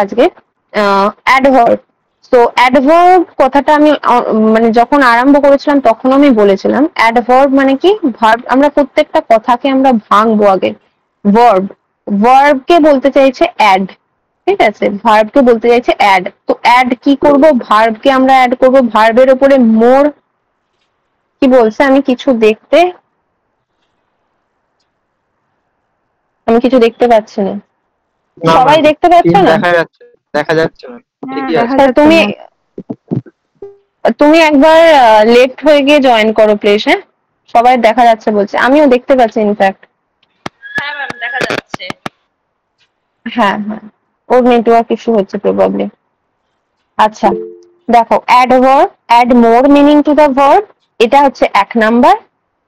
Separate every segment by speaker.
Speaker 1: আজকে adverb. So adverb কথাটা আমি মানে যখন আরম্ভ করেছিলাম তখন আমি বলেছিলাম অ্যাডভার্ব মানে কি ভার্ব। আমরা প্রত্যেকটা কথাকে আমরা ভাঙবো আগে। ভার্বকে বলতে চাইছে অ্যাড, ঠিক আছে, ভার্বকে বলতে চাইছে অ্যাড। তো অ্যাড কি করব, ভার্বকে আমরা অ্যাড করব। ভার্বের উপরে মোর কি বলছে, আমি কিছু দেখতে পাচ্ছি না। সবাই দেখতে পাচ্ছ না?
Speaker 2: দেখা যাচ্ছে না।
Speaker 1: তুমি তুমি একবার লেফট হয়ে গিয়ে জয়েন করো প্লিজ। হ্যাঁ, সবাই দেখা যাচ্ছে বলছে, আমিও দেখতে পাচ্ছি ইনফ্যাক্ট।
Speaker 3: হ্যাঁ ম্যাম, দেখা যাচ্ছে।
Speaker 1: হ্যাঁ হ্যাঁ, ওর নেটওয়ার্ক ইস্যু হচ্ছে প্রবাবলি। আচ্ছা দেখো, adverb add more meaning to the verb, এটা হচ্ছে 1 নাম্বার।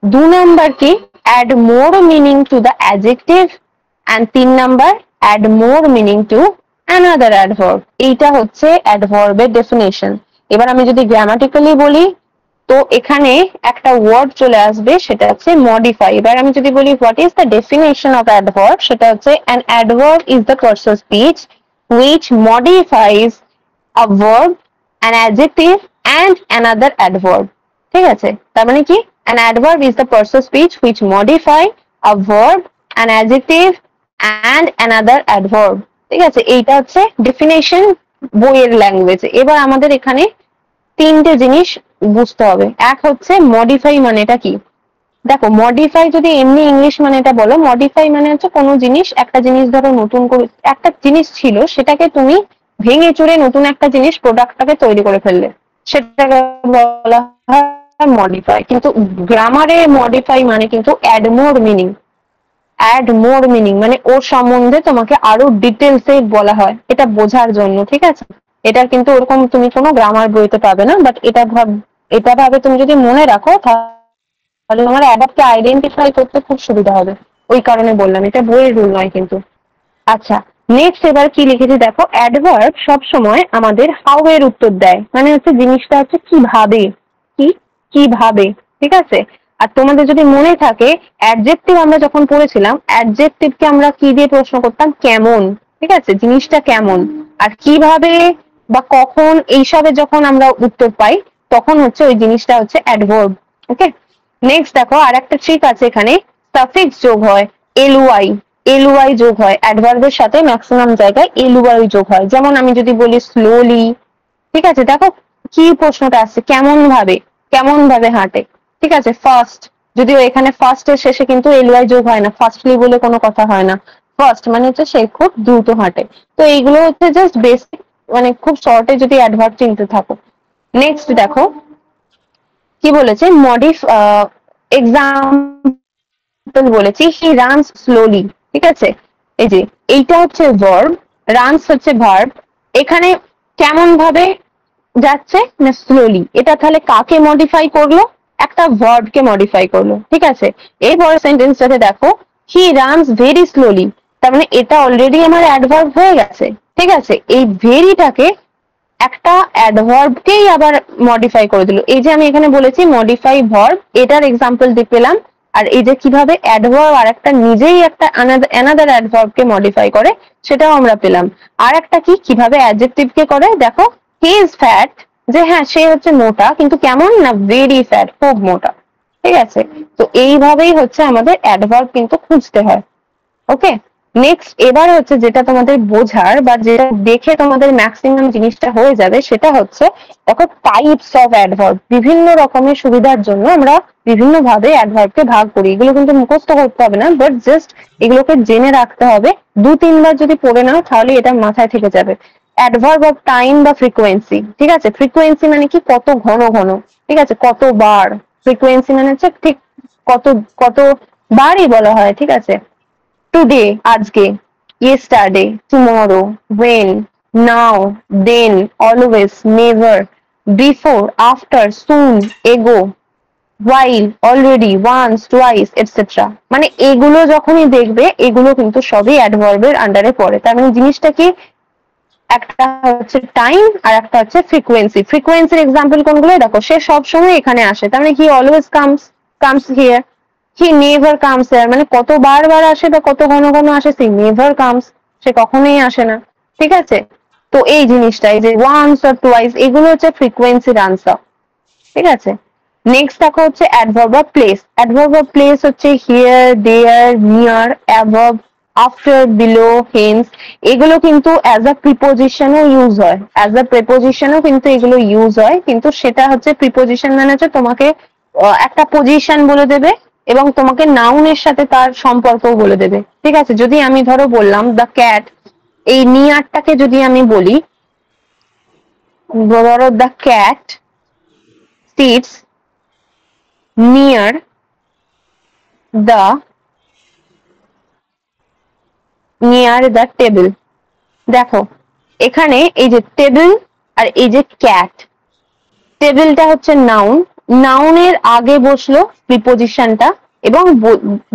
Speaker 1: 2 নাম্বার কি, add more meaning to the adjective. And 3 number, add more meaning to another adverb. এইটা হচ্ছে অ্যাডভার্বের ডেফিনেশন। এবার আমি যদি গ্রামাটিক্যালি বলি তো এখানে একটা ওয়ার্ড চলে আসবে, সেটা হচ্ছে মডিফাই। এবার আমি যদি বলি what is the definition of adverb, সেটা হচ্ছে an adverb is the person speech which modifies a verb, an adjective and another adverb। ঠিক আছে, তার মানে কি, an adverb is the person speech which modify a verb, an adjective and another adverb। ঠিক আছে, এইটা হচ্ছে ডেফিনেশন বইয়ের ল্যাঙ্গুয়েজে। এবার আমাদের এখানে 3টে জিনিস বুঝতে হবে। এক হচ্ছে মডিফাই মানেটা কি। দেখো, মডিফাই যদি এমনি ইংলিশ মানে এটা বলো, মডিফাই মানে হচ্ছে কোনো জিনিস, একটা জিনিস ধরো নতুন করে, একটা জিনিস ছিল সেটাকে তুমি ভেঙে চুরে নতুন একটা জিনিস প্রোডাক্টটাকে তৈরি করে ফেললে, সেটাকে বলা হয় মডিফাই। কিন্তু গ্রামারে মডিফাই মানে কিন্তু add more meaning. Add more meaning মানে ওর সম্বন্ধে তোমাকে আরো ডিটেলসে বলা হয়, এটা বোঝার জন্য। ঠিক আছে, এটা কিন্তু ওরকম তুমি কোনো গ্রামার বইতে পাবে না, বাট এটা ভাবে তুমি যদি মনে রাখো তাহলে তোমার অ্যাডাপ্টকে আইডেন্টিফাই করতে খুব সুবিধা হবে। ওই কারণে বললাম, এটা বইয়ের রুল নয় কিন্তু। আচ্ছা, নেক্সট এবার কি লিখেছি দেখো, অ্যাডভার্ব সবসময় আমাদের হাউ এর উত্তর দেয়, মানে হচ্ছে জিনিসটা হচ্ছে কিভাবে, কিভাবে। ঠিক আছে, আর তোমাদের যদি মনে থাকে অ্যাডজেক্টিভ আমরা যখন পড়েছিলাম, অ্যাডজেক্টিভকে আমরা কি দিয়ে প্রশ্ন করতাম, কেমন। ঠিক আছে, জিনিসটা কেমন। আর কিভাবে বা কখন এইসবের যখন আমরা উত্তর পাই তখন হচ্ছে ওই জিনিসটা হচ্ছে অ্যাডভার্ব। ওকে, নেক্সট দেখো আর একটা ট্রিক আছে এখানে, সাফিক্স যোগ হয়, এলওয়াই যোগ হয় অ্যাডভার্বের সাথে, ম্যাক্সিমাম জায়গায় এলওয়াই যোগ হয়। যেমন আমি যদি বলি স্লোলি, ঠিক আছে, দেখো কি প্রশ্নটা আসছে, কেমন ভাবে হাঁটে। ঠিক আছে, ফার্স্ট, যদিও এখানে ফার্স্টের শেষে কিন্তু এলওয়াই যোগ হয় না, ফার্স্টলি বলে কোনো কথা হয় না। ফার্স্ট মানে হচ্ছে সে খুব দ্রুত হাঁটে। তো এইগুলো হচ্ছে জাস্ট বেসিক, মানে খুব শর্টে যদি অ্যাডভার্ব চিনতে থাকো। নেক্সট দেখো কি বলেছে, এক্সাম্পল বলেছি, হি রানস স্লোলি। ঠিক আছে, এই যে এইটা হচ্ছে ভার্ব, রানস হচ্ছে ভার্ব। এখানে কেমন ভাবে যাচ্ছে না স্লোলি, এটা তাহলে কাকে মডিফাই করলো, একটা ভার্বকে মডিফাই করলো। ঠিক আছে, এরপর সেন্টেন্সটাতে দেখো, হি রানস ভেরি স্লোলি, তার মানে এটা অলরেডি আমার অ্যাডভার্ব হয়ে গেছে। ঠিক আছে, এই ভেরিটাকে একটা অ্যাডভার্বকেই আবার মডিফাই করে দিল। এই যে আমি এখানে বলেছি মডিফাই ভার্ব, এটার এক্সাম্পল দিয়ে পেলাম। আর এই যে কিভাবে অ্যাডভার্ব আর একটা নিজেই একটা অ্যানাদার অ্যাডভার্বকে মডিফাই করে, সেটাও আমরা পেলাম। আর একটা কি, কিভাবে অ্যাডজেক্টিভকে করে, দেখো হি ইজ ফ্যাট, যে হ্যাঁ সে হচ্ছে মোটা, কিন্তু কেমন না, ভেরি ফ্যাট, খুব মোটা। ঠিক আছে, তো এইভাবেই হচ্ছে আমাদের অ্যাডভার্ব কিন্তু খুঁজতে হয়। ওকে, নেক্সট এবার হচ্ছে যেটা তোমাদের বোঝার বা যেটা দেখে তোমাদের ম্যাক্সিমাম জিনিসটা হয়ে যাবে, সেটা হচ্ছে দেখো টাইপস অফ অ্যাডভার্ব। বিভিন্ন রকমের সুবিধার জন্য আমরা বিভিন্ন ভাবে অ্যাডভার্বকে ভাগ করি। এগুলো কিন্তু মুখস্থ করতে হবে না, বাট জাস্ট এগুলোকে জেনে রাখতে হবে। 2-3 বার যদি পড়ে নাও তাহলে এটা মাথায় থেকে যাবে। অ্যাডভার্ব অফ টাইম বা ফ্রিকোয়েন্সি। ঠিক আছে, ফ্রিকোয়েন্সি মানে কি, কত ঘন ঘন। ঠিক আছে, কতবার। ফ্রিকোয়েন্সি মানে হচ্ছে ঠিক কত বারই বলা হয়। ঠিক আছে, টুডে আজকে, yesterday tomorrow, when, now, then, always, never, before, after, soon, ago, while, already, once, twice, etc। মানে এগুলো যখনই দেখবে এগুলো কিন্তু সবই অ্যাডভার্বের আন্ডারে পড়ে। তার মানে জিনিসটা কি, একটা হচ্ছে টাইম আর একটা হচ্ছে ফ্রিকোয়েন্সি। ফ্রিকোয়েন্সির এক্সাম্পল কোনগুলো, দেখো সে সব সময় এখানে আসে, তার মানে he always comes here. He never comes here মানে কত বার আসে বা কত ঘন ঘন আসে, সে নেভার কামস, সে কখনোই আসে না। ঠিক আছে, তো এই জিনিসটাই যে ওয়ান্স অর টুয়াইস এগুলো হচ্ছে ফ্রিকোয়েন্সির আনসার। ঠিক আছে, নেক্সট দেখো হচ্ছে adverb of place. Adverb of place হচ্ছে here, there, near, above, after, below, hence. এগুলো কিন্তু অ্যাজ আ প্রিপোজিশনও ইউজ হয়, অ্যাজ আ প্রিপোজিশনও কিন্তু এগুলো ইউজ হয়, কিন্তু সেটা হচ্ছে প্রিপোজিশন মানে হচ্ছে তোমাকে একটা পজিশন বলে দেবে এবং তোমাকে নাউনের সাথে তার সম্পর্কও বলে দেবে। ঠিক আছে, যদি আমি ধরো বললাম দ্য ক্যাট, এই নিয়ারটাকে যদি আমি বলি, ধরো the cat sits near the table। দেখো এখানে এই যে টেবিল আর এই যে ক্যাট, টেবিলটা হচ্ছে নাউন, নাউনের আগে বসলো প্রিপোজিশনটা এবং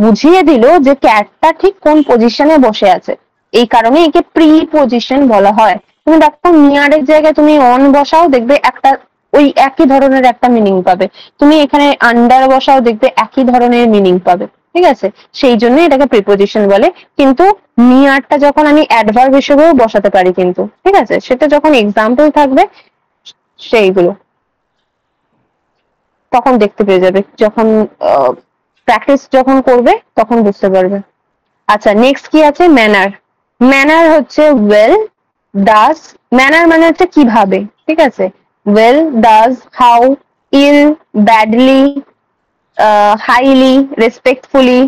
Speaker 1: বুঝিয়ে দিল যে ক্যাটটা ঠিক কোন পজিশনে বসে আছে, এই কারণে একে প্রিপোজিশন বলা হয়। তুমি দেখো নিয়ারের জায়গায় তুমি অন বসাও, দেখবে একটা ওই একই ধরনের একটা মিনিং পাবে। তুমি এখানে আন্ডার বসাও, দেখবে একই ধরনের মিনিং পাবে। ঠিক আছে, সেই জন্য এটাকে প্রিপোজিশন বলে। কিন্তু নিয়ারটা যখন আমি অ্যাডভার্ব হিসেবেও বসাতে পারি কিন্তু, ঠিক আছে, সেটা যখন এক্সাম্পল থাকবে সেইগুলো তখন দেখতে পেয়ে যাবে, যখন প্র্যাকটিস যখন করবে তখন বুঝতে পারবে। আচ্ছা, নেক্সট কি আছে? ম্যানার। ম্যানার হচ্ছে ওয়েল, ডাস। ম্যানার মানে হচ্ছে কিভাবে। ঠিক আছে, well, does, how, ill, badly, highly, respectfully,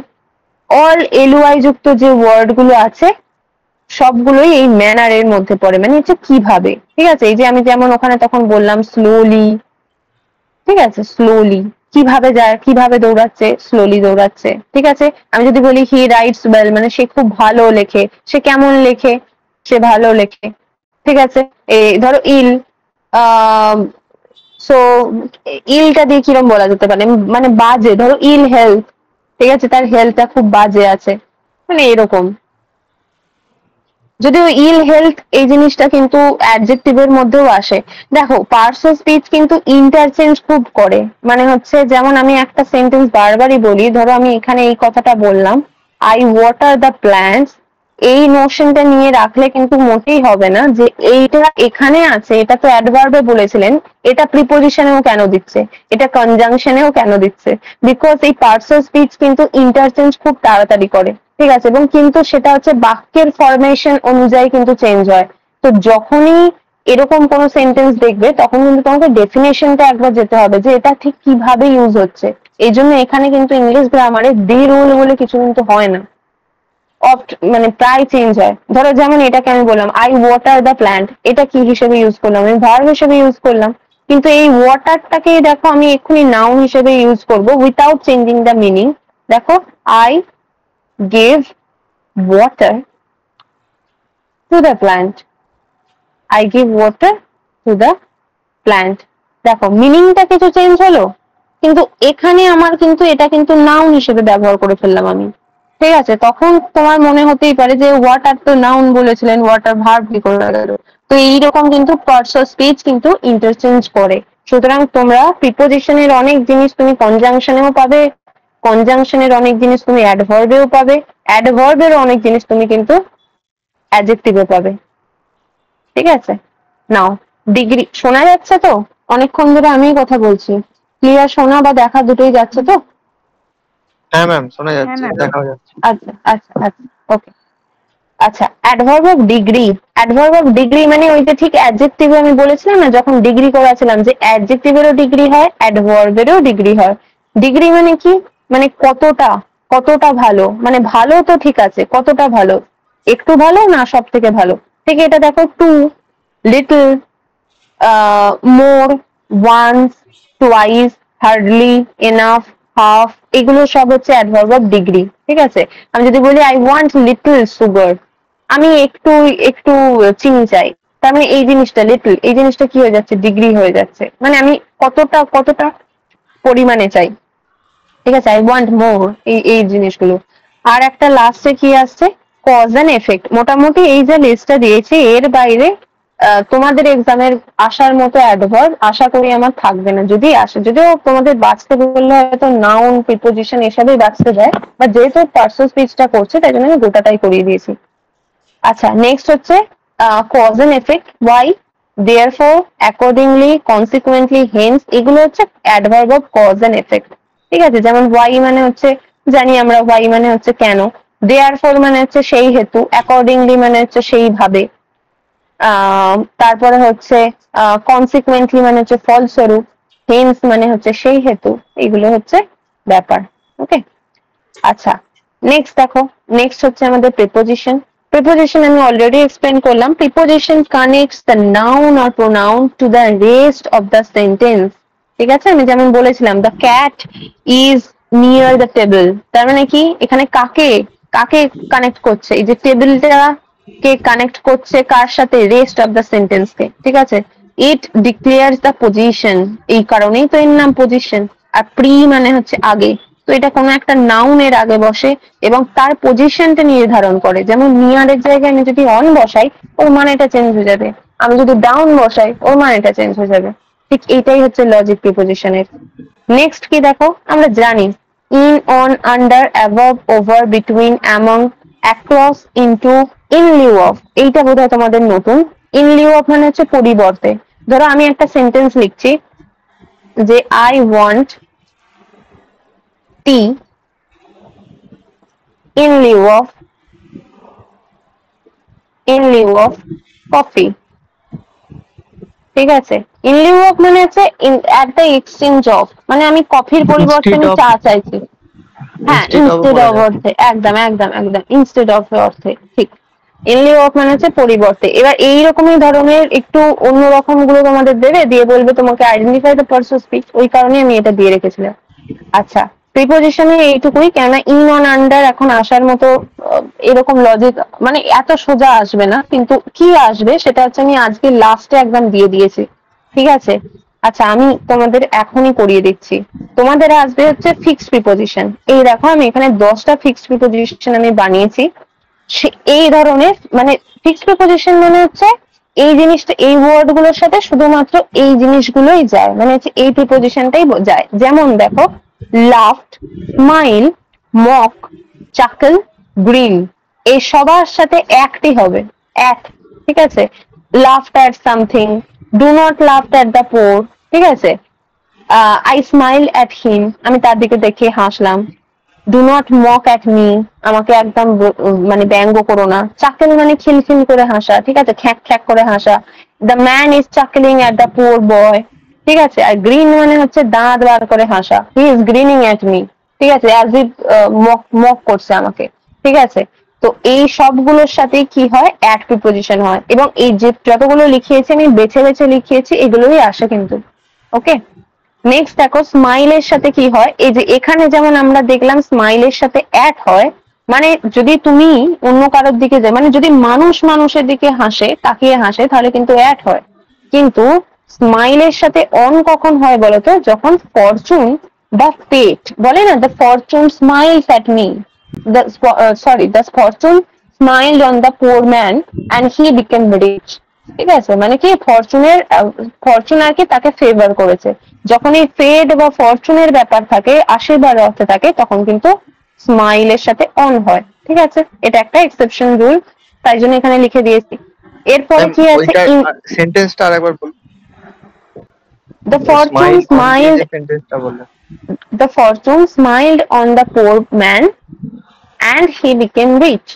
Speaker 1: all L Y যুক্ত যে ওয়ার্ড গুলো আছে সবগুলোই এই ম্যানারের মধ্যে পড়ে, মানে হচ্ছে কিভাবে। ঠিক আছে, এই যে আমি যেমন ওখানে তখন বললাম স্লোলি, ঠিক আছে, স্লোলি কিভাবে যায়, কিভাবে দৌড়াচ্ছে, স্লোলি দৌড়াচ্ছে। ঠিক আছে, আমি যদি বলি হি রাইটস ওয়েল, মানে সে খুব ভালো লেখে। সে কেমন লেখে? সে ভালো লেখে। ঠিক আছে, এই ধরো ইল, সো ইলটা দিয়ে কিরম বলা যেতে পারে, মানে বাজে। ধরো ইল হেলথ, ঠিক আছে, তার হেলথটা খুব বাজে আছে, মানে এরকম। যদিও ইল হেলথ এই জিনিসটা কিন্তু অ্যাডজেক্টিভের মধ্যেও আসে। দেখো পার্টস অফ স্পিচ কিন্তু ইন্টারচেঞ্জ খুব করে, মানে হচ্ছে যেমন আমি একটা সেন্টেন্স বারবারই বলি, ধরো আমি এখানে এই কথাটা বললাম, আই ওয়াটার দ্য প্ল্যান্টস। এই নোশনটা নিয়ে রাখলে কিন্তু মোটেই হবে না যে এইটা এখানে আছে, এটা তো অ্যাডভার্বে বলেছিলেন, এটা প্রিপোজিশনেও কেন দিচ্ছে, এটা কনজাংশনেও কেন দিচ্ছে। বিকজ এই পার্টস অফ স্পিচ কিন্তু ইন্টারচেঞ্জ খুব তাড়াতাড়ি করে। ঠিক আছে, এবং কিন্তু সেটা হচ্ছে বাক্যের ফরমেশন অনুযায়ী কিন্তু চেঞ্জ হয়। তো যখনই এরকম কোন সেন্টেন্স দেখবে তখন কিন্তু তোমাকে ডেফিনেশনটা একবার যেতে হবে যে এটা ঠিক কিভাবে ইউজ হচ্ছে। এই জন্য এখানে কিন্তু ইংলিশ গ্রামারে দি রুল বলে কিছু কিন্তু হয় না, মানে প্রায় চেঞ্জ হয়। ধরো যেমন এটাকে আমি বললাম আই ওয়াটার দ্য প্ল্যান্ট, এটা কি হিসেবে ইউজ করলাম? আমি ভার্ব হিসেবে ইউজ করলাম, কিন্তু এই ওয়াটারটাকে দেখো আমি এক্ষুনি নাউন হিসেবে ইউজ করব উইথাউট চেঞ্জিং দ্য মিনিং। দেখো I gave water to the plant, I give water to the plant। দেখো মিনিংটা কিছু চেঞ্জ হলো, কিন্তু এখানে আমার কিন্তু এটা কিন্তু নাউন হিসেবে ব্যবহার করে ফেললাম আমি। ঠিক আছে, তখন তোমার মনে হতেই পারে যে ওয়াটার তো নাউন বলেছিলেন, ওয়াটার ভার্ব কি করে গেল? তো এইরকম কিন্তু পার্টস অফ স্পিচ কিন্তু ইন্টারচেঞ্জ করে। সুতরাং তোমরা প্রিপোজিশনের অনেক জিনিস তুমি কনজাংশনেও পাবে, কনজাংশনের অনেক জিনিস তুমি অ্যাডভার্বেও পাবে, অ্যাডভার্বের অনেক জিনিস তুমি কিন্তু অ্যাডজেক্টিভে পাবে। ঠিক আছে, নাও ডিগ্রি শোনা যাচ্ছে তো? অনেকক্ষণ ধরে আমি কথা বলছি, ক্লিয়ার শোনা বা দেখা দুটোই যাচ্ছে তো?
Speaker 2: হ্যাঁ ম্যাম, শোনা
Speaker 3: হ্যাঁ
Speaker 2: যাচ্ছে,
Speaker 3: ম্যাম।
Speaker 2: দেখাও যাচ্ছে।
Speaker 1: আচ্ছা আচ্ছা আচ্ছা, ওকে। আচ্ছা, adverb of degree. Adverb of degree মানে ওই যে ঠিক অ্যাডজেক্টিভে আমি বলেছিলাম না যখন ডিগ্রি করাছিলাম যে অ্যাডজেক্টিভেরও ডিগ্রি হয়, অ্যাডভার্বেরও ডিগ্রি হয়। ডিগ্রি মানে কি? মানে কতটা, কতটা ভালো, মানে ভালো তো ঠিক আছে, কতটা ভালো, একটু ভালো না সব থেকে ভালো। ঠিক এটা দেখো, too, little, more, once, twice, hardly, enough, half, এগুলো সব হচ্ছে অ্যাডভার্ব অফ ডিগ্রি। ঠিক আছে, আমি যদি বলি আই ওয়ান্ট লিটল সুগার, আমি একটু একটু চিনি চাই, তার মানে এই জিনিসটা লিটল, এই জিনিসটা কি হয়ে যাচ্ছে? ডিগ্রি হয়ে যাচ্ছে, মানে আমি কতটা কতটা পরিমাণে চাই। ঠিক আছে, আই ওয়ান্ট মোর, এই এই জিনিসগুলো। আর একটা লাস্টে কি আসছে? Cause and effect. মোটামুটি এই যে লিস্টটা দিয়েছি এর বাইরে তোমাদের এক্সামের আসার মতো অ্যাডভার্ব আশা করি আমার থাকবে না। যদি আসে, যদিও তোমাদের বাঁচতে বললে হয়তো নাউন প্রিপোজিশন এসবই বাঁচতে যায়, বা যেহেতু পার্সোনাল স্পিচটা করছে তাই জন্য আমি গোটাটাই করিয়ে দিয়েছি। আচ্ছা, নেক্সট হচ্ছে cause and effect, why, therefore, accordingly, consequently, hence, এগুলো হচ্ছে adverb of cause and effect. ঠিক আছে, যেমন ওয়াই মানে হচ্ছে জানি আমরা ওয়াই মানে হচ্ছে কেন, therefore মানে হচ্ছে সেই হেতু, accordingly মানে হচ্ছে সেইভাবে, তারপরে হচ্ছে কনসিকুয়েন্টলি মানে হচ্ছে ফলস্বরূপ, হেন্স মানে হচ্ছে সেই হেতু, এগুলো হচ্ছে ব্যাপার। ওকে, আচ্ছা নেক্সট দেখো, নেক্সট হচ্ছে আমাদের প্রিপোজিশন। প্রিপোজিশন আমি অলরেডি এক্সপ্লেন করলাম। Preposition connects the noun or pronoun to the rest of the sentence. ঠিক আছে, আমি যেমন বলেছিলাম the cat is near the table, তার মানে কি এখানে কাকে কাকে কানেক্ট করছে, এই যে টেবিলটা কে কানেক্ট করছে কার সাথে, রেস্ট অফ দ্য সেন্টেন্স কে। ঠিক আছে, ইট ডিক্লেয়ার্স দ্য পজিশন, এই কারণেই তো এর নাম পজিশন। আর প্রি মানে হচ্ছে আগে, তো এটা কোনো একটা নাউনের আগে বসে এবং তার পজিশনটা নির্ধারণ করে। যেমন নিয়ারের জায়গায় আমি যদি অন বসাই ওর মানেটা চেঞ্জ হয়ে যাবে, আমি যদি ডাউন বসাই ওর মানেটা চেঞ্জ হয়ে যাবে। ঠিক এইটাই হচ্ছে লজিক প্রিপোজিশনের। নেক্সট কি দেখো, আমরা জানি in, on, under, above, over, between, among, across, into, in Liu of, এইটা বোধহয় তোমাদের নতুন। ইন লিউ অফ মানে হচ্ছে পরিবর্তে। ধরো আমি একটা সেন্টেন্স লিখছি যে I want T in lieu of coffee। ঠিক আছে, in lieu of মানে হচ্ছে at the exchange of, মানে আমি কফির পরিবর্তে
Speaker 2: ইনস্টিড
Speaker 1: আমি
Speaker 2: অফ,
Speaker 1: চা চাইছি। হ্যাঁ,
Speaker 2: ইনস্টিড অফ
Speaker 1: ইনস্টেড
Speaker 2: বলা
Speaker 1: অফ
Speaker 2: যায়।
Speaker 1: অর্থে, একদম একদম একদম ইনস্টেড অফ অর্থে, ঠিক। in lieu of মানে হচ্ছে পরিবর্তে। এবার এইরকমই ধরনের একটু অন্যরকম গুলো তোমাদের দেবে, দিয়ে বলবে তোমাকে আইডেন্টিফাই দ্য পার্সন স্পিচ, ওই কারণে আমি এটা দিয়ে রেখেছিলাম। আচ্ছা, প্রিপোজিশনে এইটুকুই, কেননা ইন, অন, আন্ডার এখন আসার মতো এরকম লজিক মানে এত সোজা আসবে না, কিন্তু কি আসবে সেটা হচ্ছে আমি আজকে লাস্টে একদম দিয়ে দিয়েছি। ঠিক আছে, আচ্ছা আমি তোমাদের এখনই করিয়ে দিচ্ছি। তোমাদের আসবে হচ্ছে ফিক্সড প্রিপোজিশন। এই দেখো আমি এখানে 10টা ফিক্সড প্রিপোজিশন আমি বানিয়েছি। এই ধরনের মানে ফিক্সড প্রিপোজিশন মানে হচ্ছে এই জিনিসটা, এই ওয়ার্ড গুলোর সাথে শুধুমাত্র এই জিনিসগুলোই যায়, মানে হচ্ছে এই প্রিপোজিশনটাই যায়। যেমন দেখো, লাফড, স্মাইল, মক, চাকল, গ্রিন, এই সবার সাথে একটি হবে, এক। ঠিক আছে, laughed at something, do not laughed at the poor. ঠিক আছে, আই স্মাইল অ্যাট হিম, আমি তার দিকে দেখে হাসলাম। Do not mock at me, আমাকে একদম মানে ব্যঙ্গ করো না। চাকেল মানে খিলখিল করে হাসা, ঠিক আছে, খ্যাক খ্যাক করে হাসা। The man is chuckling at the poor boy. ঠিক আছে, আর গ্রিন মানে হচ্ছে দাঁত বার করে হাসা, he is greening at me. ঠিক আছে, অ্যাজ ইফ মক মক করছে আমাকে। ঠিক আছে, তো এই সবগুলোর সাথে কি হয়, অ্যাট প্রিপোজিশন হয়। এবং এই যে যতগুলো লিখিয়েছি আমি বেছে বেছে লিখিয়েছি, এগুলোই আসে কিন্তু। ওকে, নেক্সট দেখো, স্মাইলের সাথে কি হয়, এই যে এখানে যেমন আমরা দেখলাম স্মাইলের সাথে অ্যাট হয়, মানে যদি তুমি অন্য কারোর দিকে যাও, মানে যদি মানুষ মানুষের দিকে হাসে, তাকিয়ে হাসে, তাহলে কিন্তু অ্যাট হয়। কিন্তু স্মাইলের সাথে অন কখন হয় বলতো, যখন ফরচুন বা ফেট বলে না, the fortune smiles at me, the fortune smiled on the poor man and he became rich. ঠিক আছে, মানে কি ফরচুন আর কি তাকে ফেভার করেছে। যখন এই ফেড বা ফরচুনের ব্যাপার থাকে, আশীর্বাদ অর্থে থাকে, তখন কিন্তু স্মাইলের সাথে অন হয়। ঠিক আছে, এটা একটা এক্সেপশন রুল, তাই জন্য এখানে লিখে দিয়েছি। এরপরে
Speaker 2: ম্যাম
Speaker 1: কি আছে,
Speaker 2: ওইটা
Speaker 1: ইন,
Speaker 2: সেন্টেন্সটা আরেকবার বলুন।
Speaker 1: দ্য ফরচুন
Speaker 2: স্মাইল অন দিয়ে
Speaker 1: স্মাইল্ড,
Speaker 2: যে সেন্টেন্সটা বললেন।
Speaker 1: The fortune smiled on the poor man and he became rich.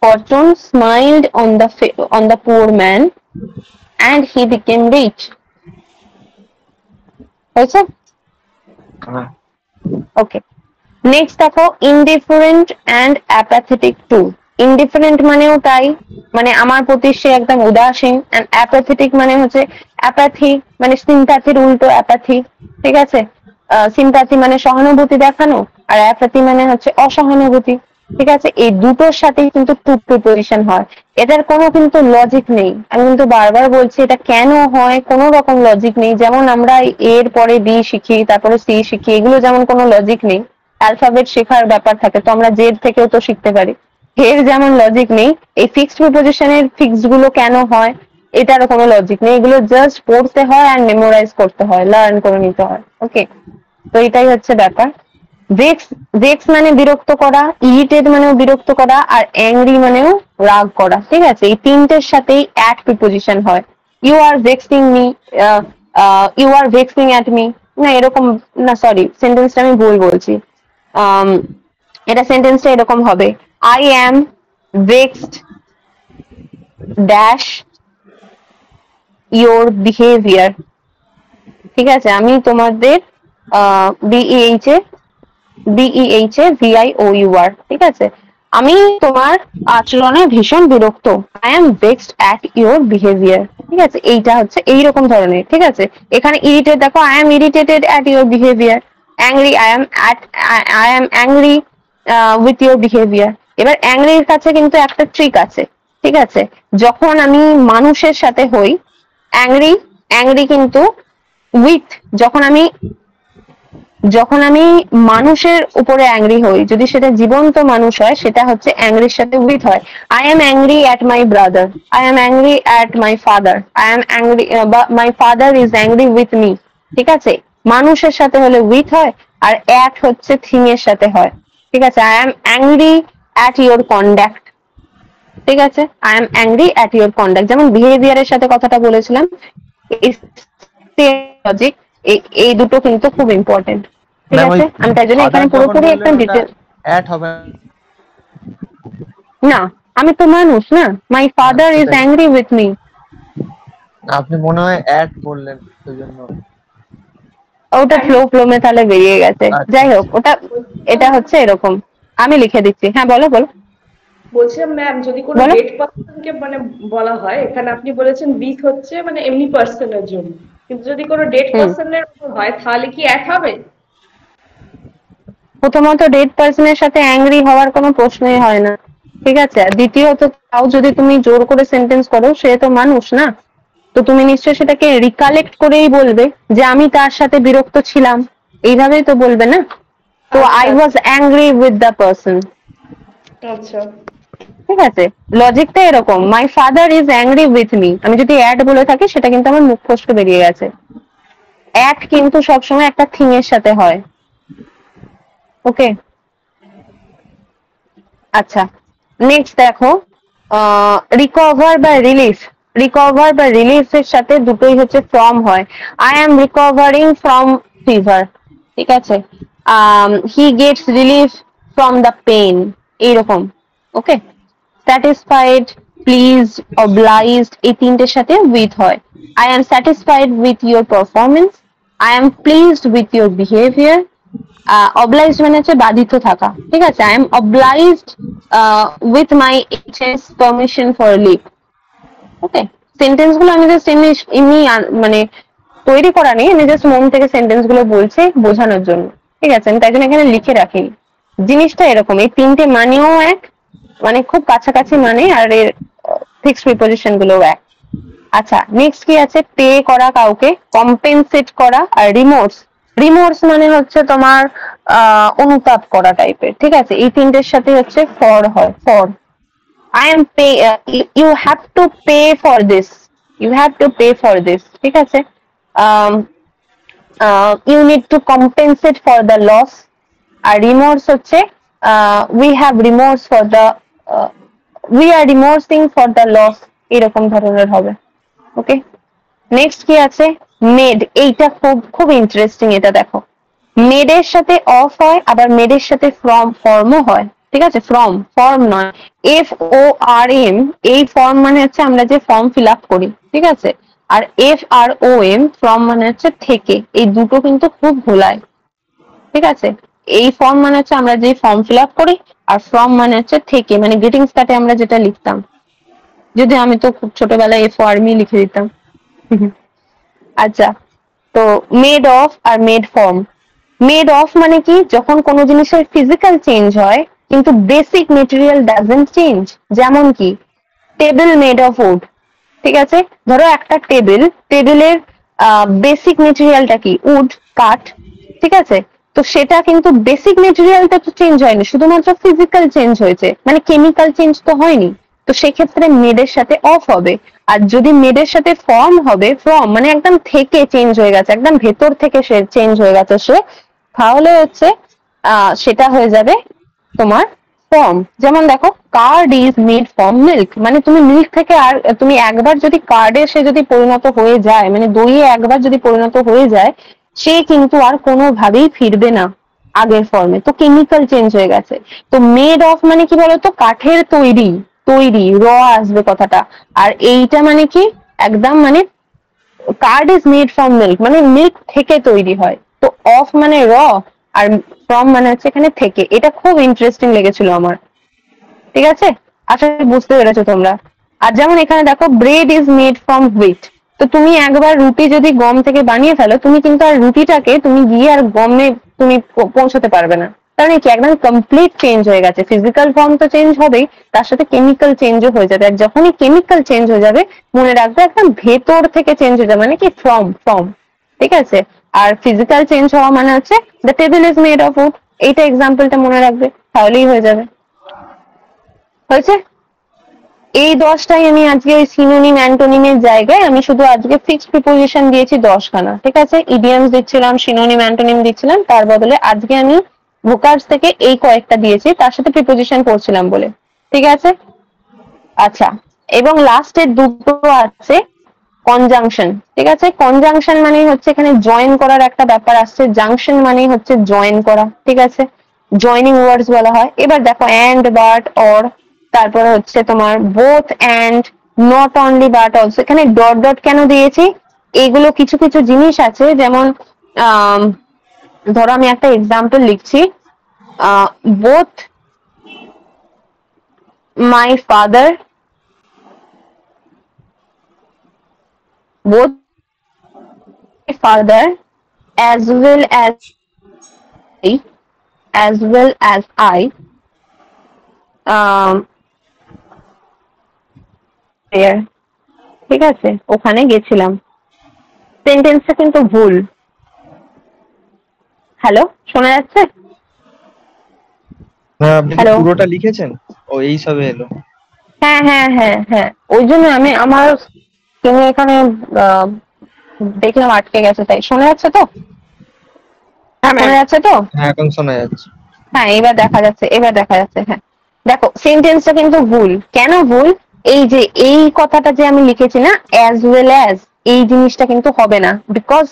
Speaker 1: Fortune smiled on the poor man and he became rich. হয়েছে?
Speaker 2: হ্যাঁ,
Speaker 1: ওকে, নেক্সট দেখো, ইনডিফারেন্ট অ্যান্ড অ্যাপাথেটিক টু। ইনডিফারেন্ট মানেও তাই, মানে আমার প্রতি সে একদম উদাসীন। অ্যান্ড অ্যাপাথেটিক মানে হচ্ছে অ্যাপ্যাথি, মানে সিম্প্যাথির উল্টো অ্যাপ্যাথি। ঠিক আছে, সিম্প্যাথি মানে সহানুভূতি দেখানো, আর অ্যাপ্যাথি মানে হচ্ছে অসহানুভূতি। ঠিক আছে, এই দুটোর সাথেই কিন্তু টু প্রিপোজিশন হয়। এটার কোনো কিন্তু লজিক নেই, আমি কিন্তু বারবার বলছি এটা কেন হয়, কোনো রকম লজিক নেই। যেমন আমরা এর পরে বি শিখি, তারপরে সি শিখি, এগুলো যেমন কোনো লজিক নেই। অ্যালফাবেট শেখার ব্যাপার থাকে, তো আমরা জেড থেকেও তো শিখতে পারি। এর যেমন লজিক নেই, এই ফিক্সড প্রিপোজিশনের ফিক্সড গুলো কেন হয় এটারও কোনো লজিক নেই। এগুলো জাস্ট পড়তে হয় আর মেমোরাইজ করতে হয়, লার্ন করে নিতে হয়। ওকে, তো এটাই হচ্ছে ব্যাপার। ভেক্স ভেক্স মানে বিরক্ত করা, ইরিটেট মানেও বিরক্ত করা, আর অ্যাংরি মানেও রাগ করা। ঠিক আছে, এই তিনটের সাথেই অ্যাট প্রিপোজিশন হয়। You are vexing me, you are vexing at me, না এরকম না, সরি সেন্টেন্সটা আমি ভুল বলছি। এটা সেন্টেন্সটা এরকম হবে, I am vexed dash your behaviour. ঠিক আছে, আমি তোমাদের BEHAVIOUR, ঠিক আছে, আমি তোমার আচরণে ভীষণ বিরক্ত, I am vexed at your behaviour. ঠিক আছে, এইটা হচ্ছে এইরকম ধরনের। ঠিক আছে, এখানে ইরিটেট দেখো, I am irritated at your behaviour, angry I am angry with your behaviour. এবার অ্যাংরির কাছে কিন্তু একটা ট্রিক আছে। ঠিক আছে, যখন আমি মানুষের সাথে হই অ্যাংরি, অ্যাংরি কিন্তু উইথ, যখন আমি মানুষের উপরে অ্যাংরি হই, যদি সেটা জীবন্ত মানুষ হয়, সেটা হচ্ছে অ্যাংরির সাথে উইথ হয়। I M angry at my brother, I am angry at my father, I am angry, my father is angry with me. ঠিক আছে, মানুষের সাথে হলে উইথ হয়, আর অ্যাট হচ্ছে থিং এর সাথে হয়। ঠিক আছে, I M angry at your conduct. ঠিক আছে, I M angry at your conduct, যেমন বিহেভিয়ারের সাথে কথাটা বলেছিলাম, লজিক, এই দুটো কিন্তু খুব ইম্পর্টেন্ট। ঠিক আছে, আমি তাই জন্য এখানে পুরোপুরি একটা ডিটেল
Speaker 2: অ্যাট হবে
Speaker 1: না, আমি তো মানুষ না, my father is angry with me.
Speaker 2: আপনি মনে হয় অ্যাট বললেন সেজন্য।
Speaker 1: ওটা ফ্লো মে তাহলে বেরিয়ে গেছে।
Speaker 2: আচ্ছা,
Speaker 1: যাই হোক, ওটা এটা হচ্ছে এরকম, আমি লিখে দিচ্ছি। হ্যাঁ বলো বলো।
Speaker 3: বলছিলাম ম্যাম, যদি কোনো
Speaker 1: বলো।
Speaker 3: ডেড পার্সনকে মানে বলা হয়, এখানে আপনি বলেছেন উইথ হচ্ছে মানে এমনি পার্সনের জন্য, কিন্তু যদি কোনো ডেড
Speaker 1: হুম,
Speaker 3: পার্সনের হয় তাহলে কি এক হবে?
Speaker 1: প্রথমত ডেড পার্সনের সাথে অ্যাংরি হওয়ার কোনো প্রশ্নই হয় না। ঠিক আছে, আর দ্বিতীয়ত তাও যদি তুমি জোর করে সেন্টেন্স করো, সে তো মানুষ না, তো তুমি নিশ্চয়ই সেটাকে রিকালেক্ট করেই বলবে যে আমি তার সাথে বিরক্ত ছিলাম, এইভাবেই তো বলবে না। তো I was angry with the person.
Speaker 3: আচ্ছা,
Speaker 1: ঠিক আছে, লজিকটা এরকম, my father is angry with me, আমি যদি অ্যাড বলে থাকি সেটা কিন্তু আমার মুখ ফসকে বেরিয়ে গেছে। অ্যাট কিন্তু সবসময় একটা থিং এর সাথে হয়। ওকে, আচ্ছা, নেক্সট দেখো, রিকভার বা রিলিফ। রিকভার বা রিলিফ এর সাথে দুটোই হচ্ছে ফ্রম হয়। I M recovering from fever. ঠিক আছে, he gets relief from the pain, এইরকম। ওকে, স্যাটিসফাইড, প্লিজড, অবলাইজড, এই তিনটের সাথে উইথ হয়। I am satisfied with your performance, I am pleased with your behaviour. Obliged মানে হচ্ছে বাধিত থাকা। ঠিক আছে, I am obliged with my H S permission for leave. Okay, sentence গুলো আমি জাস্ট এমনি মানে তৈরি করা নেই, আমি জাস্ট মন থেকে সেন্টেন্স গুলো বলছি বোঝানোর জন্য। ঠিক আছে, আমি তাই জন্য এখানে লিখে রাখিনি। জিনিসটা এরকম, এই তিনটে মানেও এক, মানে খুব কাছাকাছি মানে, আর এর ফিক্সড প্রিপোজিশন গুলো এক। আচ্ছা, নেক্সট কি আছে, পে করা কাউকে, কম্পেনসেট করা, আর রিমোর্স। রিমোর্স মানে হচ্ছে তোমার অনুতাপ করা টাইপের। ঠিক আছে, এই তিনটের সাথে হচ্ছে ফর হয়, for. I am pay, you have to pay for this, you have to pay for this. ঠিক আছে, you need to compensate for the loss. আর রিমোর্স হচ্ছে we have remorse for the, we are remorsing for the loss, এরকম ধরনের হবে। ওকে, next কি আছে, made. এইটা খুব খুব ইন্টারেস্টিং, এটা দেখো, মেডের সাথে অফ হয়, আবার মেডের সাথে ফর্মও হয়। ঠিক আছে, ফর্ম নয়, FORM, এই ফর্ম মানে হচ্ছে আমরা যে ফর্ম ফিল আপ করি। ঠিক আছে, আর FROM, ফর্ম মানে হচ্ছে থেকে, এই দুটো কিন্তু খুব ভোলায়। ঠিক আছে, এই ফর্ম মানে হচ্ছে আমরা যে ফর্ম ফিল আপ করি, আর ফর্ম মানে হচ্ছে থেকে, মানে গ্রিটিংস কার্ডে আমরা যেটা লিখতাম, যদি আমি তো খুব ছোটবেলায় FORM লিখে দিতাম। আচ্ছা, তো মেড অফ আর মেড ফর্ম। মেড অফ মানে কি, যখন কোনো জিনিসের ফিজিক্যাল চেঞ্জ হয় কিন্তু বেসিক মেটেরিয়াল ডাজন্ট চেঞ্জ। যেমন কি, টেবিল মেড অফ উড। ঠিক আছে, ধরো একটা টেবিলের বেসিক মেটেরিয়ালটা কি, উড, কাঠ। ঠিক আছে, তো সেটা কিন্তু বেসিক মেটেরিয়ালটা তো চেঞ্জ হয়নি, শুধুমাত্র ফিজিক্যাল চেঞ্জ হয়েছে, মানে কেমিক্যাল চেঞ্জ তো হয়নি। তো সেক্ষেত্রে মেডের সাথে অফ হবে। আর যদি মেডের সাথে ফর্ম হবে, ফর্ম মানে একদম থেকে চেঞ্জ হয়ে গেছে, একদম ভেতর থেকে সে চেঞ্জ হয়ে গেছে সে, তাহলে হচ্ছে সেটা হয়ে যাবে তোমার ফর্ম। যেমন দেখো card is made from milk, মানে তুমি মিল্ক থেকে আর তুমি একবার যদি কার্ডে সে যদি পরিণত হয়ে যায়, মানে দইয়ে একবার যদি পরিণত হয়ে যায়, সে কিন্তু আর কোনোভাবেই ফিরবে না আগের ফর্মে। তো কেমিক্যাল চেঞ্জ হয়ে গেছে। তো মেড অফ মানে কি বলতো, কাঠের তৈরি, তৈরি র আসবে কথাটা। আর এইটা মানে কি, একদম মানে card is made from milk মানে মিল্ক থেকে তৈরি হয়। তো অফ মানে র, আর ফ্রম মানে হচ্ছে এখানে থেকে। এটা খুব ইন্টারেস্টিং লেগেছিল আমার। ঠিক আছে, আশা করি বুঝতে পেরেছো তোমরা। আর যেমন এখানে দেখো bread is made from wheat, তো তুমি একবার রুটি যদি গম থেকে বানিয়ে ফেলো, তুমি কিন্তু আর রুটিটাকে তুমি গিয়ে আর গমে তুমি পৌঁছতে পারবে না। কারণ কি, একদম কমপ্লিট চেঞ্জ হয়ে গেছে। ফিজিক্যাল ফর্ম তো চেঞ্জ হবেই, তার সাথে কেমিক্যাল চেঞ্জও হয়ে যাবে। আর যখনই কেমিক্যাল চেঞ্জ হয়ে যাবে, মনে রাখবে একদম ভেতর থেকে চেঞ্জ হয়ে যাবে, মানে কি ফ্রম ফ্রম। ঠিক আছে, আর ফিজিক্যাল চেঞ্জ হওয়া মানে হচ্ছে the table is made of wood, এইটা এক্সাম্পলটা মনে রাখবে, তাহলেই হয়ে যাবে। হয়েছে। এই 10টাই আমি আজকে ওই সিনোনিম অ্যান্টোনিমের জায়গায় আমি শুধু আজকে ফিক্সড প্রিপোজিশন দিয়েছি 10খানা। ঠিক আছে, ইডিয়ামস দিচ্ছিলাম, সিনোনিম অ্যান্টোনিম দিচ্ছিলাম, তার বদলে আজকে আমি ভোকাবস থেকে এই কয়েকটা দিয়েছি, তার সাথে প্রিপোজিশন করছিলাম বলে। ঠিক আছে, আচ্ছা। এবং লাস্টের দুটো আছে কনজাংশন। ঠিক আছে, কনজাংশন মানে হচ্ছে এখানে জয়েন করার একটা ব্যাপার আসছে, জাংশন মানে হচ্ছে জয়েন করা। ঠিক আছে, জয়নিং ওয়ার্ডস বলা হয়। এবার দেখো অ্যান্ড, বাট, অর, তারপরে হচ্ছে তোমার both and, not only but also. এখানে ডট ডট কেন দিয়েছি, এগুলো কিছু কিছু জিনিস আছে, যেমন ধরো আমি একটা এক্সাম্পল লিখছি, both my father, both my father as well as I there. ঠিক আছে, ওখানে গেছিলাম। সেন্টেন্সটা কিন্তু ভুল। হ্যালো, শোনা যাচ্ছে?
Speaker 2: হ্যাঁ, আপনি কি
Speaker 1: হ্যালো,
Speaker 2: পুরোটা লিখেছেন? ও এই সবে এলো।
Speaker 1: হ্যাঁ হ্যাঁ হ্যাঁ হ্যাঁ, ওই জন্য আমি আমার তুমি এখানে আহ, দেখলাম আটকে গেছে, তাই। শোনা যাচ্ছে তো?
Speaker 3: হ্যাঁ ম্যাম।
Speaker 1: শোনা যাচ্ছে তো?
Speaker 2: হ্যাঁ, এখন শোনা যাচ্ছে।
Speaker 1: হ্যাঁ, এবার দেখা যাচ্ছে, এবার দেখা যাচ্ছে। হ্যাঁ, দেখো সেন্টেন্সটা কিন্তু ভুল। কেন ভুল? এই যে এই কথাটা যে আমি লিখেছি না, অ্যাজ ওয়েল অ্যাজ, এই জিনিসটা কিন্তু হবে না। বিকজ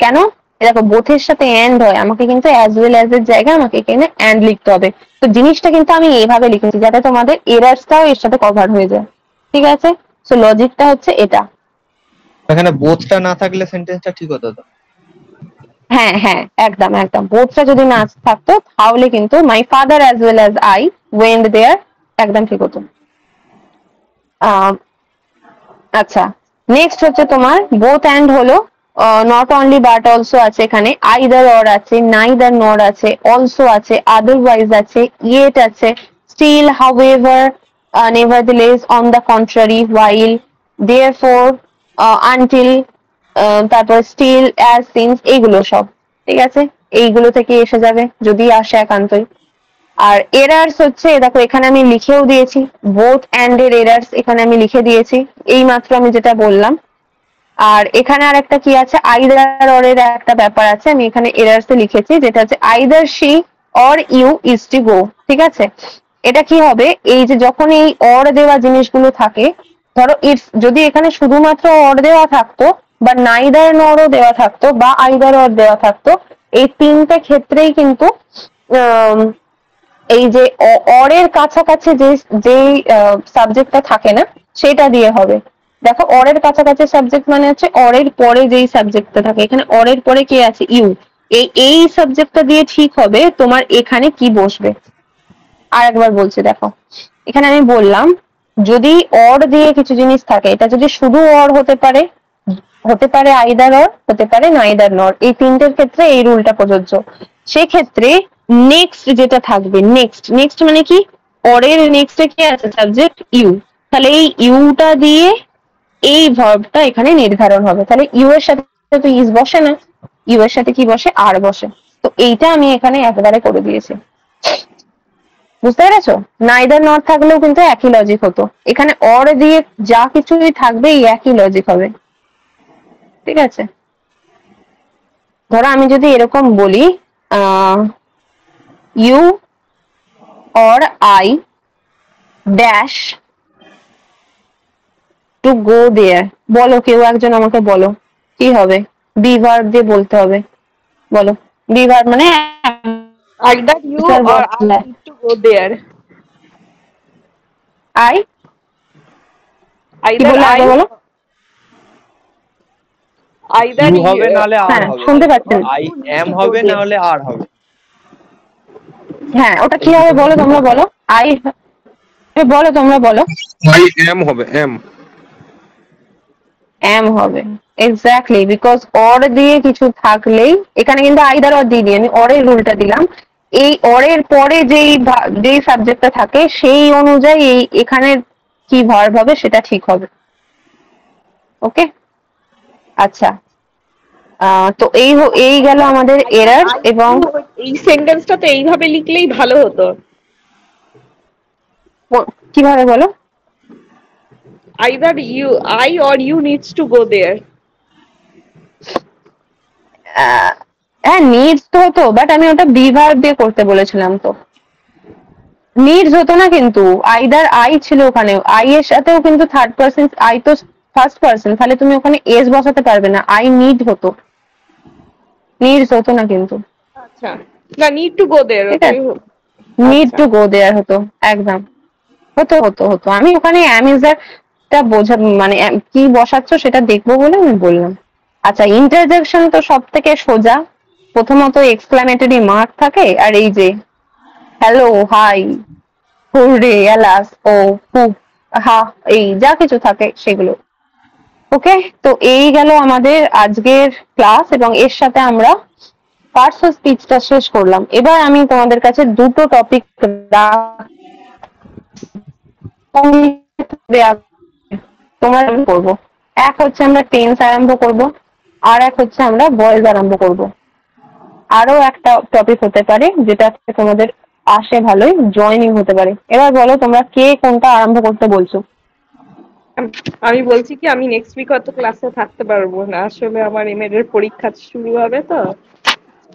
Speaker 1: কেন, দেখো বোথের সাথে এন্ড হয়, আমাকে কিন্তু অ্যাজ ওয়েল অ্যাজ এর জায়গায় আমাকে এখানে এন্ড লিখতে হবে। তো জিনিসটা কিন্তু আমি এইভাবে লিখেছি যাতে তোমাদের এরার্সটাও এর সাথে কভার হয়ে যায়। ঠিক আছে, সো লজিকটা হচ্ছে এটা।
Speaker 2: এখানে বোথটা না থাকলে সেন্টেন্সটা ঠিক হতো তো।
Speaker 1: হ্যাঁ হ্যাঁ, একদম একদম, বোথটা যদি না থাকতো তাহলে কিন্তু my father as well as I went there, একদম ঠিক হতো। আচ্ছা, নেক্সট হচ্ছে তোমার বোথ অ্যান্ড হলো, নট অনলি বাট অলসো আছে, এখানে আইদার অর আছে, নাইদার নর আছে, অলসো আছে, আদারওয়াইজ আছে, ইয়েট আছে, still, however, nevertheless, on the contrary, while, therefore, until, তারপর স্টিল, অ্যাজ, সিন্স, এইগুলো সব। ঠিক আছে, এইগুলো থেকে এসে যাবে যদি আসে একান্তই। আর এরার্স হচ্ছে, দেখো এখানে আমি লিখেও দিয়েছি, বোথ অ্যান্ড এর এরার্স এখানে আমি লিখে দিয়েছি, এই মাত্র আমি যেটা বললাম। আর এখানে আর একটা কি আছে, আইদার অর এর একটা ব্যাপার আছে, আমি এখানে এরার্স এ লিখেছি, যেটা হচ্ছে either she or you is to go. ঠিক আছে, এটা কি হবে, এই যে যখন এই অর দেওয়া জিনিসগুলো থাকে, ধরো ইটস, যদি এখানে শুধুমাত্র অর দেওয়া থাকতো, বা নাইদার নরও দেওয়া থাকতো, বা আইদার অর দেওয়া থাকতো, এই তিনটে ক্ষেত্রেই কিন্তু এই যে অরের কাছাকাছি যে যেই সাবজেক্টটা থাকে না, সেটা দিয়ে হবে। দেখো অরের কাছাকাছি সাবজেক্ট মানে হচ্ছে অরের পরে যেই সাবজেক্টটা থাকে, এখানে অরের পরে কে আছে, ইউ। এই সাবজেক্টটা দিয়ে ঠিক হবে তোমার এখানে কি বসবে। আর একবার বলছি, দেখো এখানে আমি বললাম, যদি অর দিয়ে কিছু জিনিস থাকে, এটা যদি শুধু অর হতে পারে, হতে পারে আইদার অর, হতে পারে নাইদার নর, এই তিনটের ক্ষেত্রে এই রুলটা প্রযোজ্য। সেক্ষেত্রে নেক্সট যেটা থাকবে, নেক্সট, নেক্সট মানে কি, অরের নেক্সটে কি আছে সাবজেক্ট, ইউ। তাহলে এই ইউটা দিয়ে এই ভার্বটা এখানে নির্ধারণ হবে। তাহলে ইউ এর সাথে তো ইজ বসে না, ইউ এর সাথে কি বসে, আর বসে। তো এইটা আমি এখানে একবারে করে দিয়েছি। বুঝতে পেরেছো? নাইদার নট থাকলেও কিন্তু একই লজিক হতো, এখানে অর দিয়ে যা কিছুই থাকবে এই একই লজিক হবে। ঠিক আছে, ধরো আমি যদি এরকম বলি, ah you or I dash to go there. বলো, কেউ একজন আমাকে বলো কি হবে? বি ভার্ব দিয়ে বলতে হবে, বলো। বি ভার্ব মানে
Speaker 3: Either you or I need to go there.
Speaker 1: I কি
Speaker 3: Either
Speaker 1: বললে আগে বলো।
Speaker 3: either
Speaker 4: ইউ
Speaker 3: you,
Speaker 4: হবে নাহলে আর
Speaker 1: হ্যাঁ
Speaker 4: হবে,
Speaker 1: শুনতে
Speaker 4: তাই তো?
Speaker 1: পাচ্ছেন?
Speaker 4: I
Speaker 3: you need
Speaker 4: am
Speaker 3: to go
Speaker 4: হবে
Speaker 3: there.
Speaker 4: নাহলে আর হবে।
Speaker 1: হ্যাঁ ওটা কি
Speaker 4: এই
Speaker 1: হবে
Speaker 4: দুটোর
Speaker 1: বলো,
Speaker 4: মধ্যে
Speaker 1: তোমরা বলো। আই বলো, তোমরা বলো।
Speaker 4: আই এম হবে, এম।
Speaker 1: এম হবে, এক্স্যাক্টলি, বিকজ অর দিয়ে কিছু থাকলেই, এখানে কিন্তু আইদার অর দিইনি, আমি অরের রুলটা দিলাম। এই অরের পরে যেই সাবজেক্টটা থাকে সেই অনুযায়ী এই এখানে কি ভার্ব হবে সেটা ঠিক হবে। ওকে, আচ্ছা। তো এই গেল আমাদের
Speaker 3: Either
Speaker 1: এরার।
Speaker 3: I
Speaker 1: এবং
Speaker 3: you, এই সেন্টেন্সটা তো এইভাবে লিখলেই ভালো হতো।
Speaker 1: কিভাবে বলো?
Speaker 3: Either you, I or you needs to go there.
Speaker 1: হ্যাঁ নিডস তো হতো, বাট আমি ওটা বি ভার্ব দিয়ে করতে বলেছিলাম তো। নিডস হতো না কিন্তু, আইদার আই ছিল ওখানে, আই এর সাথেও কিন্তু থার্ড পার্সন, আই তো ফার্স্ট পার্সন, তাহলে তুমি ওখানে এস বসাতে পারবে না, আই নিড হতো, নিডস হতো না কিন্তু।
Speaker 3: আচ্ছা, না need to go there
Speaker 1: ঠিক
Speaker 3: ওটাই
Speaker 1: আছে,
Speaker 3: হোক।
Speaker 1: নিড
Speaker 3: আচ্ছা,
Speaker 1: টু গো দেয়ার হতো, একদম হতো হতো হতো। আমি ওখানে অ্যামিজারটা বোঝা মানে কি বসাচ্ছ সেটা দেখবো বলে আমি বললাম। আচ্ছা, ইন্টারজেকশন তো সব থেকে সোজা। প্রথমত এক্সক্লামেটরি মার্ক থাকে, আর এই যে হ্যালো, হাই, হুররে, এলাস, ও, হু, হা, এই যা কিছু থাকে সেগুলো। ওকে, তো এই গেল আমাদের আজকের ক্লাস, এবং এর সাথে আমরা পার্টস অফ স্পিচটা শেষ করলাম। এবার আমি তোমাদের কাছে দুটো টপিক তোমরা করবো। এক হচ্ছে আমরা টেন্স আরম্ভ করব, আর এক হচ্ছে আমরা ভয়েস আরম্ভ করব। আরো একটা টপিক হতে পারে যেটা তোমাদের আসে ভালোই, জয়নিং হতে পারে। এবার বলো তোমরা কে কোনটা আরম্ভ করতে বলছো?
Speaker 3: আমি বলছি কি, আমি নেক্সট উইক হয়তো ক্লাসে থাকতে পারবো না, আসলে আমার এমএড এর পরীক্ষা শুরু হবে তো,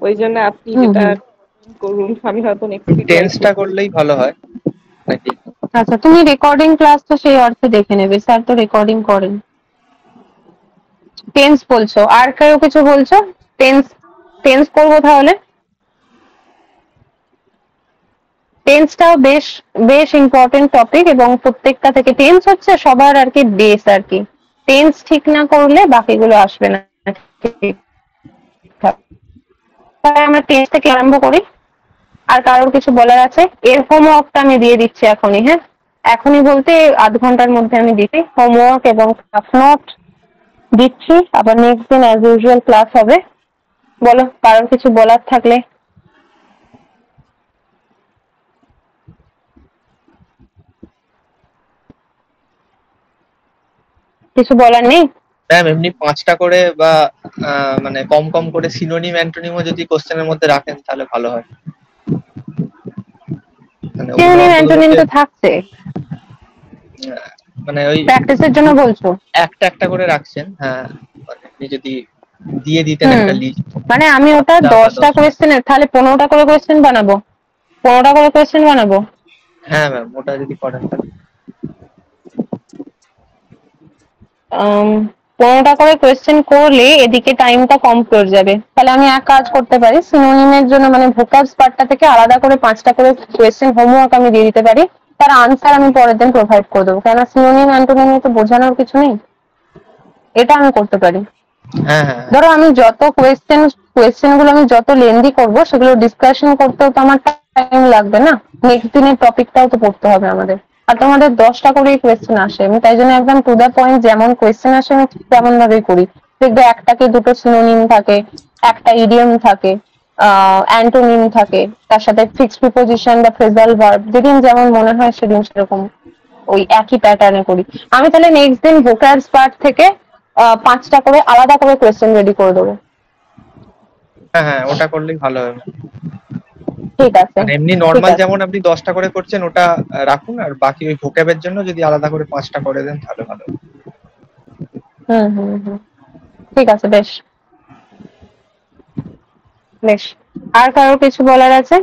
Speaker 3: ওই জন্য আপনি
Speaker 1: হুম
Speaker 3: যেটা
Speaker 1: হুম
Speaker 3: করুন, আমি হয়তো নেক্সট উইক ক্লাসে।
Speaker 4: টেন্সটা করলেই ভালো হয় নাকি?
Speaker 1: আচ্ছা, তুমি রেকর্ডিং ক্লাস তো সেই অর্থে দেখে নেবে, স্যার তো রেকর্ডিং করেন। টেন্স বলছো, আর কেউ কিছু বলছো? টেন্স, টেন্স করবো তাহলে। টেন্সটাও বেশ বেশ ইম্পর্টেন্ট টপিক, এবং প্রত্যেকটা থেকে টেন্স হচ্ছে সবার আর কি বেস আর কি। টেন্স ঠিক না করলে বাকিগুলো আসবে না ঠিকঠাক। তাহলে আমরা টেন্স থেকে আরম্ভ করি। আর কারোর কিছু বলার আছে? এর হোমওয়ার্কটা আমি দিয়ে দিচ্ছি এখনই, হ্যাঁ এখনই বলতে আধ ঘন্টার মধ্যে আমি দিচ্ছি হোমওয়ার্ক এবং ক্লাস নোট দিচ্ছি। আবার নেক্সট দিন অ্যাজ ইউজুয়াল ক্লাস হবে। বলো, কারোর কিছু বলার থাকলে। কিছু বলার নেই?
Speaker 2: ম্যাম এমনি 5টা করে বা মানে কম কম করে সিনোনিম অ্যান্টোনিমও যদি কোশ্চেনের মধ্যে রাখেন তাহলে ভালো হয়। মানে ওগুলো
Speaker 1: সিনোনিম
Speaker 2: অন্তত
Speaker 1: অ্যান্টোনিম
Speaker 2: পক্ষে
Speaker 1: তো থাকছে,
Speaker 2: মানে ওই
Speaker 1: প্র্যাকটিসের জন্য বলছো?
Speaker 2: একটা একটা করে রাখছেন, হ্যাঁ। মানে আপনি যদি দিয়ে দিতেন
Speaker 1: হুম,
Speaker 2: একটা লিস্ট,
Speaker 1: মানে আমি ওটা
Speaker 2: 5টা বা
Speaker 1: 10টা
Speaker 2: 10টা।
Speaker 1: কোয়েশ্চেনের, তাহলে 15টা করে কোয়েশ্চেন বানাবো, 15টা করে কোয়েশ্চেন বানাবো।
Speaker 2: হ্যাঁ ম্যাম, ওটা যদি করেন তাহলে।
Speaker 1: 15টা করে কোয়েশ্চেন করলে এদিকে টাইমটা কম পড়ে যাবে। তাহলে আমি এক কাজ করতে পারি, সিনোনিমের জন্য মানে ভোকাবস পার্টটা থেকে আলাদা করে 5টা করে কোয়েশ্চেন হোমওয়ার্ক আমি দিয়ে দিতে পারি, তার আনসার আমি পরের দিন প্রোভাইড করে দেবো, কেন সিনোনিম অ্যান্টোনিম তো বোঝানোর কিছু নেই। এটা আমি করতে পারি।
Speaker 2: হ্যাঁ হ্যাঁ হ্যাঁ।
Speaker 1: ধরো আমি যত কোয়েশ্চেন গুলো আমি যত লেন্দি করব, সেগুলো ডিসকাশন করতেও তো আমার টাইম লাগবে না, নেক্সট দিনের টপিকটাও তো পড়তে হবে আমাদের। আর তোমাদের 10টা করেই কোয়েশ্চেন আসে, আমি তাই জন্য একদম টু দা পয়েন্ট যেমন কোয়েশ্চেন আসে আমি তেমন ভাবেই করি। দেখবে একটাকে দুটো সিনোনিম থাকে, একটা ইডিয়ম থাকে, অ্যান্টোনিম থাকে, তার সাথে ফিক্সড প্রিপোজিশন বা ফ্রেজাল ভার্ব, যেদিন যেমন মনে হয় সেদিন সেরকম ওই একই প্যাটার্নে করি। আমি তাহলে নেক্সট দিন ভোকাবস পার্ট থেকে 5টা করে আলাদা করে কোয়েশ্চেন রেডি করে দেবো।
Speaker 2: হ্যাঁ হ্যাঁ, ওটা করলেই ভালো হবে।
Speaker 1: ঠিক আছে,
Speaker 2: মানে এমনি
Speaker 1: ঠিক
Speaker 2: নর্মাল
Speaker 1: আছে।
Speaker 2: যেমন আপনি 10টা করে করছেন ওটা রাখুন, আর বাকি ওই ভোক্যাবের জন্য যদি আলাদা করে 5টা করে দেন তাহলে ভালো হবে।
Speaker 1: হুম হুম হুম, ঠিক আছে, বেশ বেশ। আর কারোর কিছু বলার আছে?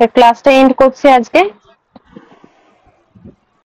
Speaker 1: ক্লাসটা এন্ড করছি আজকে।